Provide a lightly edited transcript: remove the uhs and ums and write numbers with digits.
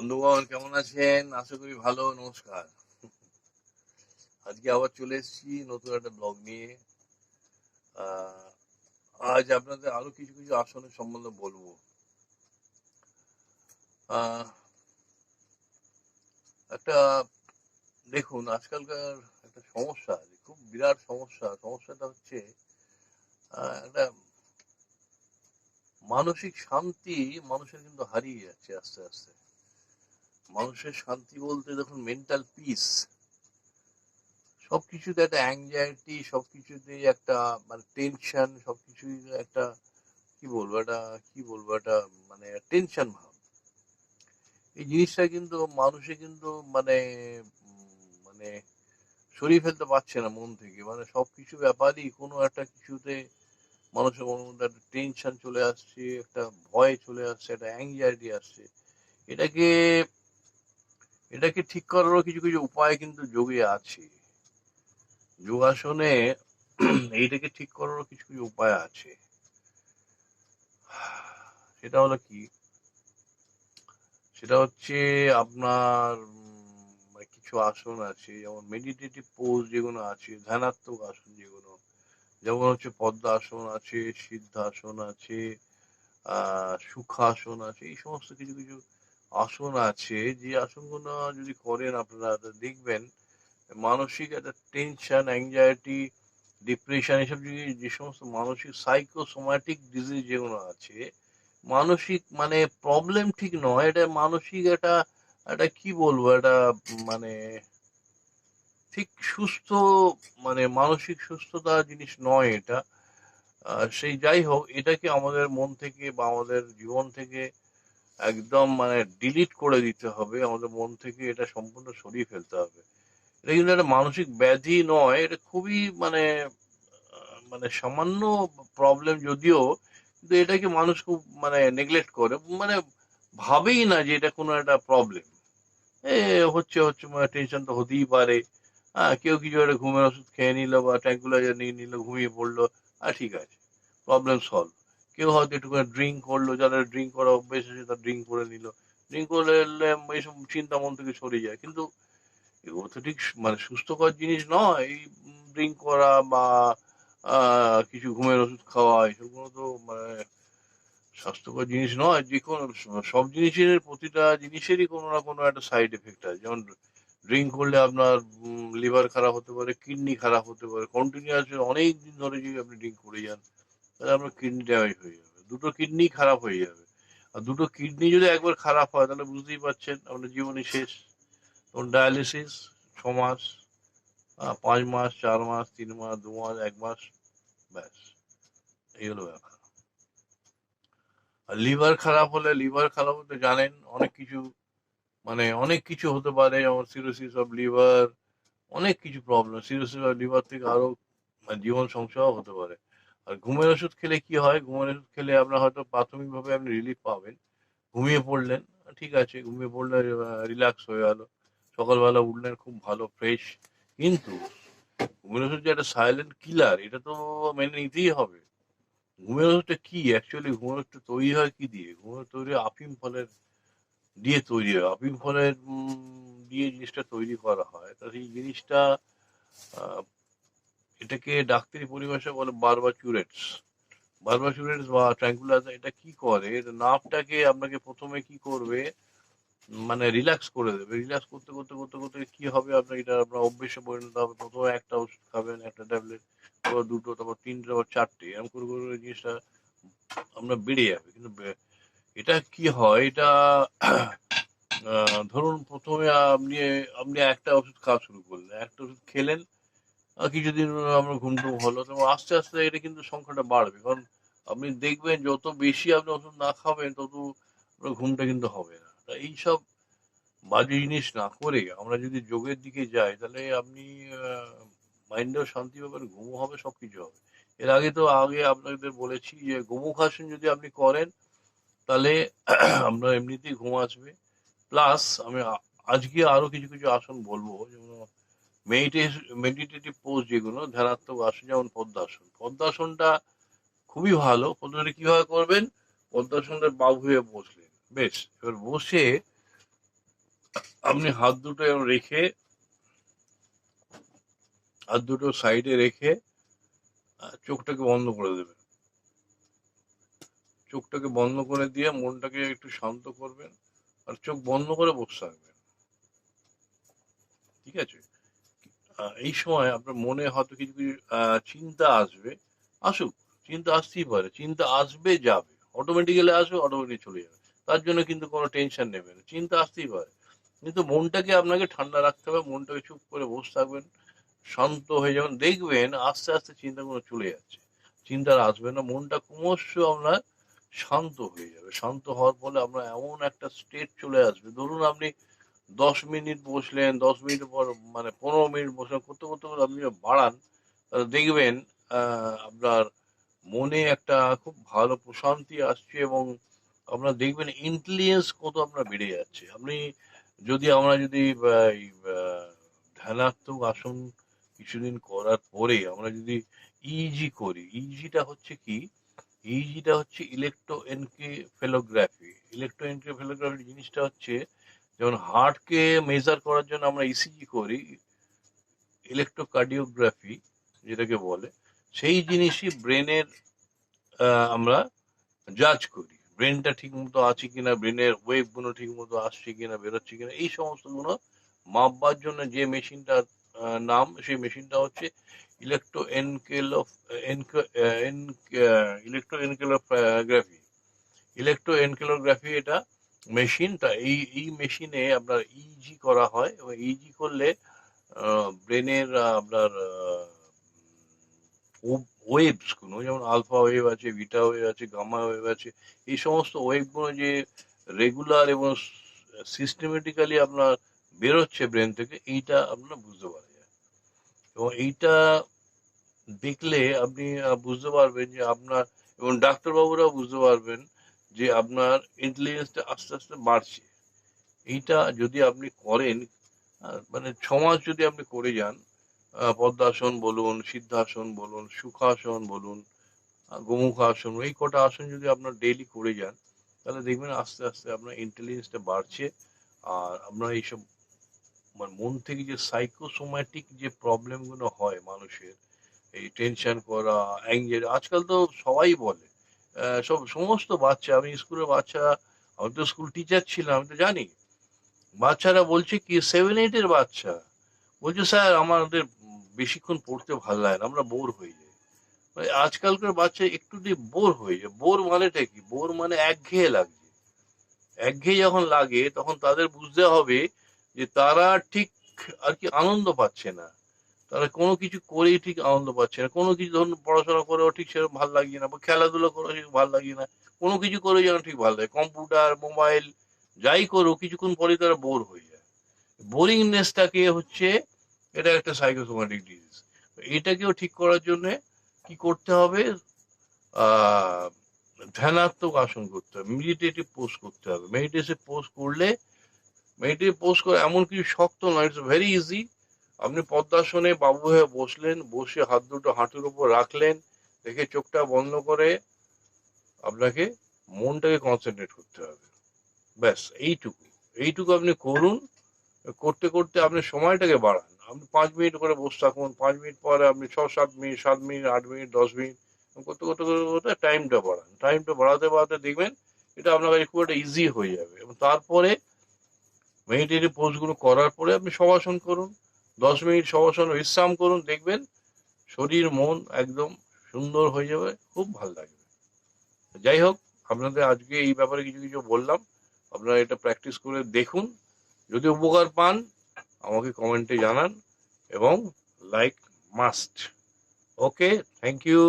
বন্ধুগণ কেমন আছেন? আশা করি ভালো। নমস্কার। আজকে আবার চলে এসেছি নতুন একটা ব্লগ নিয়ে। আহ, আজ আপনাদের আরো কিছু কিছু আসনের সম্বন্ধে বলবো। আহ, একটা দেখুন, আজকালকার একটা সমস্যা আছে, খুব বিরাট সমস্যাটা হচ্ছে একটা মানসিক শান্তি মানুষের কিন্তু হারিয়ে যাচ্ছে আস্তে আস্তে। মানুষের শান্তি বলতে দেখুন, মেন্টাল পিস, সবকিছুতে একটা অ্যাংজাইটি, সবকিছুতেই একটা মানে টেনশন, সবকিছুই একটা কি বলবো একটা মানে টেনশন ভাব। এই জিনিসটা কিন্তু মানুষে কিন্তু মানে মানে সরিয়ে ফেলতে পারছে না মন থেকে। মানে সবকিছু ব্যাপারই কোনো একটা কিছুতে মানুষের মনের মধ্যে একটা টেনশন চলে আসছে, একটা ভয় চলে আসছে, একটা অ্যাংজাইটি আসছে। এটাকে এটাকে ঠিক করারও কিছু কিছু উপায় কিন্তু যোগে আছে। যোগাসনে এইটাকে ঠিক করারও কিছু কিছু উপায় আছে। সেটা হলো কি, সেটা হচ্ছে আপনার মানে কিছু আসন আছে, যেমন মেডিটেটিভ পোজ যেগুলো আছে, ধ্যানাত্মক আসন যেগুলো, যেমন হচ্ছে পদ্মাসন আছে, সিদ্ধাসন আছে, সুখাসন আছে। এই সমস্ত কিছু কিছু আসন আছে, যে আসনগুলো যদি করেন আপনারা তো দেখবেন মানসিক একটা টেনশন, অ্যাংজাইটি, ডিপ্রেশন, এসব যে সমস্ত মানসিক সাইকোসোম্যাটিক ডিজিজ যেগুলো আছে, মানসিক মানে প্রবলেম ঠিক নয়, এটা মানসিক একটা একটা কি বলবো একটা মানে ঠিক সুস্থ মানে মানসিক সুস্থতা জিনিস নয় এটা। সেই যাই হোক, এটাকে আমাদের মন থেকে বা আমাদের জীবন থেকে একদম মানে ডিলিট করে দিতে হবে, আমাদের মন থেকে এটা সম্পূর্ণ সরিয়ে ফেলতে হবে। এটা কিন্তু একটা মানসিক ব্যাধি নয়, এটা খুবই মানে মানে সামান্য প্রবলেম যদিও, কিন্তু এটাকে মানুষ খুব মানে নেগলেক্ট করে, মানে ভাবেই না যে এটা কোনো একটা প্রবলেম। এ হচ্ছে হচ্ছে মানে টেনশন তো হতেই পারে। কেউ কিছু একটা ঘুমের ওষুধ খেয়ে নিল বা ট্র্যাঙ্কুলাইজার নিয়ে নিল, ঘুমিয়ে পড়লো, ঠিক আছে, প্রবলেম সলভ। কেউ হয়তো একটু ড্রিঙ্ক করলো, যাদের ড্রিঙ্ক করা অভ্যেস আছে তারা ড্রিঙ্ক করে নিল, ড্রিঙ্ক করলে এইসব চিন্তা মন থেকে সরে যায়। কিন্তু এগুলো তো ঠিক মানে সুস্থকর জিনিস নয়। এই ড্রিঙ্ক করা বা কিছু ঘুমের ওষুধ খাওয়া, এসবগুলো তো মানে স্বাস্থ্যকর জিনিস নয়। যে কোনো সব জিনিসের, প্রতিটা জিনিসেরই কোনো না কোনো একটা সাইড এফেক্ট আছে। যেমন ড্রিঙ্ক করলে আপনার লিভার খারাপ হতে পারে, কিডনি খারাপ হতে পারে। কন্টিনিউয়াস অনেক দিন ধরে যদি আপনি ড্রিঙ্ক করে যান, তাহলে আপনার কিডনি ড্যামেজ হয়ে যাবে, দুটো কিডনি খারাপ হয়ে যাবে। আর দুটো কিডনি যদি একবার খারাপ হয়, তাহলে বুঝতেই পারছেন আপনার জীবনই শেষ। তখন ডায়ালিসিস 6 মাস, 5 মাস, 4 মাস, 3 মাস, 2 মাস, 1 মাস, ব্যাস, এই হলো ব্যাপার। আর লিভার খারাপ হতে জানেন অনেক কিছু, মানে অনেক কিছু হতে পারে, যেমন সিরোসিস অফ লিভার, অনেক কিছু প্রবলেম। সিরোসিস অফ লিভার থেকে আরো মানে জীবন সংশয়ও হতে পারে। আর ঘুমের ওষুধ খেলে কি হয়, ঘুমের ওষুধ খেলে আপনার হয়তো প্রাথমিকভাবে আপনি রিলিফ পাবেন, ঘুমিয়ে পড়লেন, ঠিক আছে, ঘুমিয়ে পড়লে রিল্যাক্স হয়ে গেল, সকালবেলা উঠলেন খুব ভালো ফ্রেশ। কিন্তু ঘুমের ওষুধ যে একটা সাইলেন্ট কিলার, এটা তো মেনে নিতেই হবে। ঘুমের ওষুধটা কি অ্যাকচুয়ালি, ঘুমের ওষুধটা তৈরি হয় কি দিয়ে? ঘুমের তৈরি হয় আফিম ফলের দিয়ে তৈরি হয়। আফিম ফলের দিয়ে জিনিসটা তৈরি করা হয়। তা সেই জিনিসটা আহ, এটাকে ডাক্তারি পরিভাষায় বলে বারবাচুরেটস। বারবাচুরেটস বা ট্র্যাঙ্কুলাইজার, এটা কি করে, এটা নার্ভটাকে আপনাকে প্রথমে কি করবে, মানে রিল্যাক্স করে দেবে। রিল্যাক্স করতে করতে করতে করতে কি হবে, আপনার এটা আপনার অভ্যেসে পরিণত হবে। প্রথমে একটা ওষুধ খাবেন, একটা ট্যাবলেট, তারপর দুটো, তারপর তিনটে, তারপর চারটে, এরকম করে করে করে জিনিসটা আপনার বেড়ে যাবে। কিন্তু এটা কি হয়, এটা ধরুন প্রথমে আপনি আপনি একটা ওষুধ খাওয়া শুরু করলেন, একটা ওষুধ খেলেন, কিছুদিন আপনার ঘুম টুম হলো, তো আস্তে আস্তে এটা কিন্তু সংখ্যাটা বাড়বে। কারণ আপনি দেখবেন যত বেশি আপনি ওষুধ না খাবেন, তত আপনার ঘুমটা কিন্তু হবে না। তা এইসব বাজে জিনিস না করে আমরা যদি যোগের দিকে যাই, তাহলে আপনি মাইন্ডেও শান্তি পাবেন, ঘুমও হবে, সবকিছু হবে। এর আগে আপনাদের বলেছি যে গোমুখাসন যদি আপনি করেন, তাহলে আপনার এমনিতেই ঘুম আসবে। প্লাস আমি আজকে আরো কিছু কিছু আসন বলবো, যেমন মেডিটেটিভ পোজ যেগুলো, ধ্যানাত্মক আসন, যেমন পদ্মাসন। পদ্মাসনটা খুবই ভালো। পদ্মাসনটা কিভাবে করবেন, পদ্মাসনটা বাহু হয়ে বসলেন, বেশ, এবার বসে আপনি হাত দুটো রেখে, হাত দুটো সাইডে রেখে চোখটাকে বন্ধ করে দেবেন। চোখটাকে বন্ধ করে দিয়ে মনটাকে একটু শান্ত করবেন, আর চোখ বন্ধ করে বসে থাকবেন। ঠিক আছে? এই সময় আপনার মনে হয়তো কিছু কিছু চিন্তা আসবে, আসুক, চিন্তা আসতেই পারে, চিন্তা আসবে যাবে, অটোমেটিক্যালি আসবে, অটোমেটিক চলে যাবে। তার জন্য কিন্তু কোনো টেনশন নেবেন না, চিন্তা আসতেই পারে, কিন্তু মনটাকে আপনাকে ঠান্ডা রাখতে হবে, মনটাকে চুপ করে বসে থাকবেন, শান্ত হয়ে যাবেন, দেখবেন আস্তে আস্তে চিন্তাগুলো চলে যাচ্ছে, চিন্তা আর আসবে না, মনটা ক্রমশ আপনার শান্ত হয়ে যাবে। শান্ত হওয়ার ফলে আপনার এমন একটা স্টেট চলে আসবে, ধরুন আপনি 10 মিনিট বসলেন, 10 মিনিট পর মানে 15 মিনিট বসলেন, করতে করতে করতে আপনি বাড়ান, তাহলে দেখবেন আপনার মনে একটা খুব ভালো প্রশান্তি আসছে, এবং আপনার দেখবেন ইন্টেলিজেন্স কত আপনার বেড়ে যাচ্ছে। আপনি যদি আমরা যদি এই ধ্যানাত্মক আসন কিছুদিন করার পরে আমরা যদি ইজি করি, ইজিটা হচ্ছে কি, ইজিটা হচ্ছে ইলেকট্রোএনকেফেলোগ্রাফি। ইলেকট্রোএনকেফেলোগ্রাফি জিনিসটা হচ্ছে, যেমন হার্টকে মেজার করার জন্য আমরা ইসিজি করি, ইলেকট্রোকার্ডিওগ্রাফি যেটাকে বলে, সেই জিনিসই ব্রেনের আমরা জাজ করি, ব্রেনটা ঠিক মতো আছে কিনা, ব্রেনের ওয়েভ গুলো ঠিক মতো আসছে কিনা, বেরোচ্ছে কিনা, এই সমস্ত গুলো মাপবার জন্য যে মেশিনটার নাম, সেই মেশিনটা হচ্ছে ইলেকট্রো এনকেলো ইলেকট্রো এনকেলোগ্রাফি। ইলেকট্রো এনকেলোগ্রাফি এটা মেশিনটা, এই মেশিনে আপনার ইজি করা হয়, এবং ইজি করলে ব্রেনের আপনার ওয়েভস গুলো, যেমন আলফা ওয়েভ আছে, বিটা ওয়েভ আছে, গামা ওয়েভ আছে, এই সমস্ত ওয়েভ গুলো যে রেগুলার এবং সিস্টেমেটিক্যালি আপনার বেরোচ্ছে ব্রেন থেকে, এইটা আপনার বুঝতে পারা যায়। এবং এইটা দেখলে আপনি বুঝতে পারবেন যে আপনার, এবং ডাক্তারবাবুরাও বুঝতে পারবেন যে আপনার ইন্টেলিজেন্সটা আস্তে আস্তে বাড়ছে। এইটা যদি আপনি করেন, মানে 6 মাস যদি আপনি করে যান, পদ্মাসন বলুন, সিদ্ধাসন বলুন, সুখাসন বলুন, গোমুখাসন, এই কটা আসন যদি আপনার ডেইলি করে যান, তাহলে দেখবেন আস্তে আস্তে আপনার ইন্টেলিজেন্সটা বাড়ছে। আর আপনার এইসব মানে মন থেকে যে সাইকোসোম্যাটিক যে প্রবলেম গুলো হয় মানুষের, এই টেনশন করা, অ্যাংজাইটি, আজকাল তো সবাই বলে, সমস্ত বাচ্চা, আমি স্কুলের বাচ্চা, আমি তো স্কুল টিচার ছিলাম, আমি তো জানি, বাচ্চারা বলছে কি, 7-8 এর বাচ্চা বলছে, স্যার আমাদের বেশিক্ষণ পড়তে ভালো লাগে না, আমরা বোর হয়ে যাই। মানে আজকালকার বাচ্চা একটু দিয়ে বোর হয়ে যায়। বোর মানেটা কি? বোর মানে একঘেয়ে লাগছে। একঘেয়ে যখন লাগে তখন তাদের বুঝতে হবে যে তারা ঠিক আর কি আনন্দ পাচ্ছে না, তারা কোনো কিছু করেই ঠিক আনন্দ পাচ্ছে না, কোনো কিছু ধরুন পড়াশোনা করেও ঠিক সেরকম ভালো লাগছে না, বা খেলাধুলো করেও ঠিক ভালো লাগছে না, কোনো কিছু করে যেন ঠিক ভালো লাগে, কম্পিউটার, মোবাইল যাই করো, কিছুক্ষণ পরে তারা বোর হয়ে যায়। বোরিংনেসটাকে হচ্ছে, এটা একটা সাইকোসোমাটিক ডিজিজ। এটাকেও ঠিক করার জন্য কি করতে হবে? আহ ধ্যানাত্মক আসন করতে হবে, মেডিটেটিভ পোজ করতে হবে। মেডিটেটিভ পোজ করলে, মেডিটেটিভ পোজ করে এমন কিছু শক্ত নয়, ইটস ভেরি ইজি। আপনি পদ্মাসনে বাবু হয়ে বসলেন, বসে হাত দুটো হাঁটুর উপর রাখলেন, রেখে চোখটা বন্ধ করে আপনাকে মনটাকে কনসেন্ট্রেট করতে হবে, ব্যাস এইটুকু। এইটুকু আপনি করুন, করতে করতে আপনি সময়টাকে বাড়ান, আপনি 5 মিনিট করে বসে থাকুন, 5 মিনিট পরে আপনি 6-7 মিনিট, 7 মিনিট, 8 মিনিট, 10 মিনিট, করতে করতে করতে করতে টাইমটা বাড়ান। টাইমটা বাড়াতে বাড়াতে দেখবেন এটা আপনার কাছে খুব একটা ইজি হয়ে যাবে। এবং তারপরে মেডিটেটিভ পোজগুলো করার পরে আপনি শবাসন করুন, 10 মিনিট শবাসন বিশ্রাম করুন, দেখবেন শরীর মন একদম সুন্দর হয়ে যাবে, খুব ভালো লাগবে। যাই হোক, আপনাদের আজকে এই ব্যাপারে কিছু কিছু বললাম, আপনারা এটা প্র্যাকটিস করে দেখুন, যদি উপকার পান আমাকে কমেন্টে জানান, এবং like must. Okay, thank you.